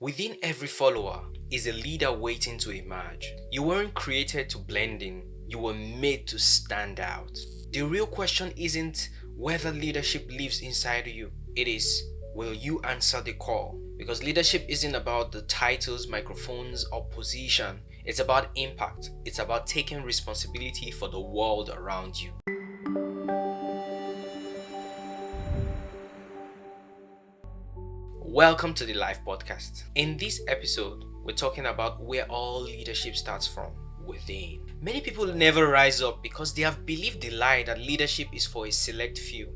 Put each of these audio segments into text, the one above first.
Within every follower is a leader waiting to emerge. You weren't created to blend in, you were made to stand out. The real question isn't whether leadership lives inside you, it is, will you answer the call? Because leadership isn't about the titles, microphones, or position. It's about impact. It's about taking responsibility for the world around you. Welcome to the Life Podcast. In this episode, we're talking about where all leadership starts from, within. Many people never rise up because they have believed the lie that leadership is for a select few,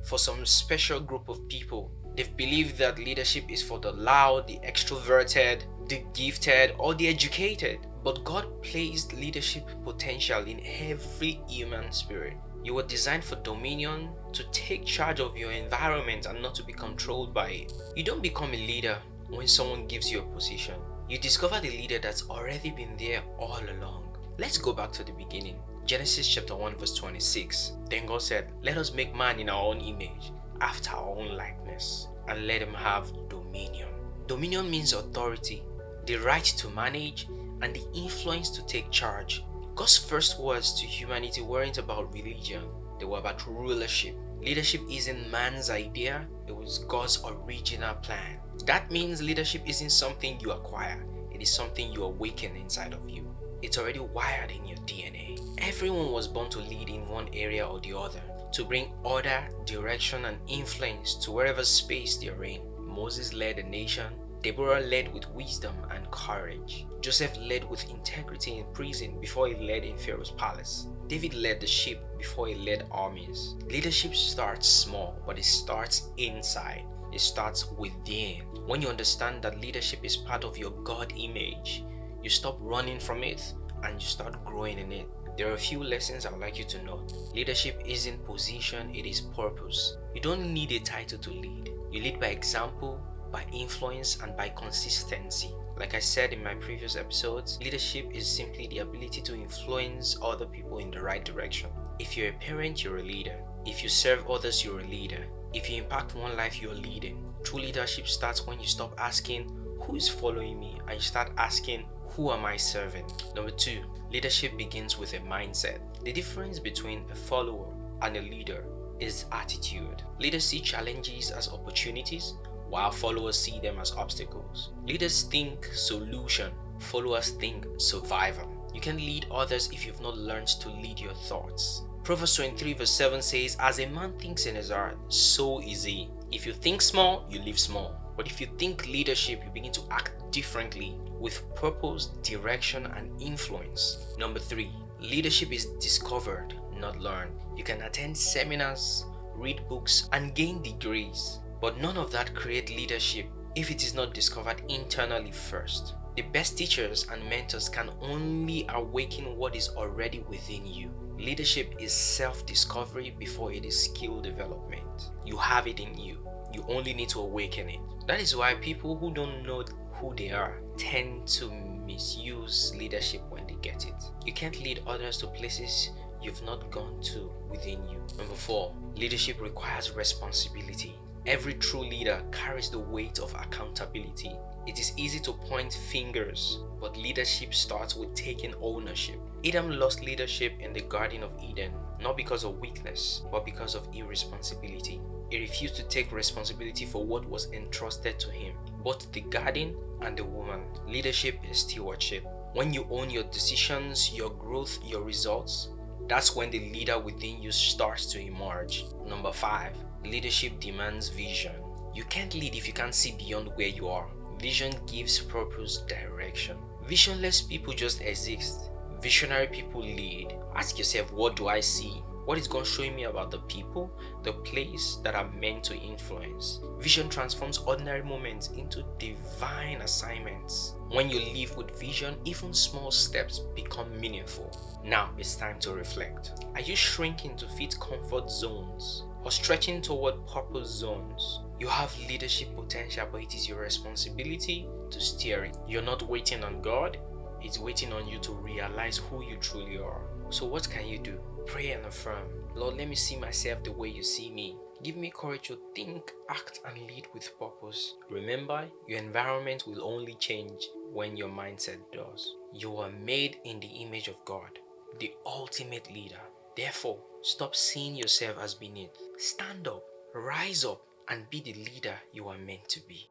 for some special group of people. They've believed that leadership is for the loud, the extroverted, the gifted, or the educated. But God placed leadership potential in every human spirit. You were designed for dominion, to take charge of your environment and not to be controlled by it. You don't become a leader when someone gives you a position. You discover the leader that's already been there all along. Let's go back to the beginning. Genesis chapter 1 verse 26. Then God said, "Let us make man in our own image, after our own likeness, and let him have dominion." Dominion means authority, the right to manage, and the influence to take charge. God's first words to humanity weren't about religion, they were about rulership. Leadership isn't man's idea, it was God's original plan. That means leadership isn't something you acquire, it is something you awaken inside of you. It's already wired in your DNA. Everyone was born to lead in one area or the other, to bring order, direction, and influence to wherever space they're in. Moses led a nation, Deborah led with wisdom and courage. Joseph led with integrity in prison before he led in Pharaoh's palace. David led the sheep before he led armies. Leadership starts small, but it starts inside. It starts within. When you understand that leadership is part of your God image, you stop running from it and you start growing in it. There are a few lessons I would like you to know. Leadership isn't position, it is purpose. You don't need a title to lead. You lead by example, by influence, and by consistency. Like I said in my previous episodes, leadership is simply the ability to influence other people in the right direction. If you're a parent, you're a leader. If you serve others, you're a leader. If you impact one life, you're leading. True leadership starts when you stop asking, who is following me? And you start asking, who am I serving? Number 2, leadership begins with a mindset. The difference between a follower and a leader is attitude. Leaders see challenges as opportunities, while followers see them as obstacles. Leaders think solution, followers think survival. You can lead others if you've not learned to lead your thoughts. Proverbs 23 verse 7 says, "As a man thinks in his heart, so is he." If you think small, you live small. But if you think leadership, you begin to act differently with purpose, direction, and influence. Number 3, leadership is discovered, not learned. You can attend seminars, read books, and gain degrees. But none of that creates leadership if it is not discovered internally first. The best teachers and mentors can only awaken what is already within you. Leadership is self-discovery before it is skill development. You have it in you. You only need to awaken it. That is why people who don't know who they are tend to misuse leadership when they get it. You can't lead others to places you've not gone to within you. Number 4, leadership requires responsibility. Every true leader carries the weight of accountability. It is easy to point fingers, but leadership starts with taking ownership. Adam lost leadership in the Garden of Eden, not because of weakness, but because of irresponsibility. He refused to take responsibility for what was entrusted to him, both the garden and the woman. Leadership is stewardship. When you own your decisions, your growth, your results, that's when the leader within you starts to emerge. Number 5, leadership demands vision. You can't lead if you can't see beyond where you are. Vision gives purpose, direction. Visionless people just exist. Visionary people lead. Ask yourself, what do I see? What is God showing me about the people, the place that I'm meant to influence? Vision transforms ordinary moments into divine assignments. When you live with vision, even small steps become meaningful. Now it's time to reflect. Are you shrinking to fit comfort zones or stretching toward purpose zones? You have leadership potential, but it is your responsibility to steer it. You're not waiting on God, it's waiting on you to realize who you truly are. So what can you do? Pray and affirm, Lord, let me see myself the way you see me. Give me courage to think, act, and lead with purpose. Remember, your environment will only change when your mindset does. You are made in the image of God, the ultimate leader. Therefore, stop seeing yourself as beneath. Stand up, rise up, and be the leader you are meant to be.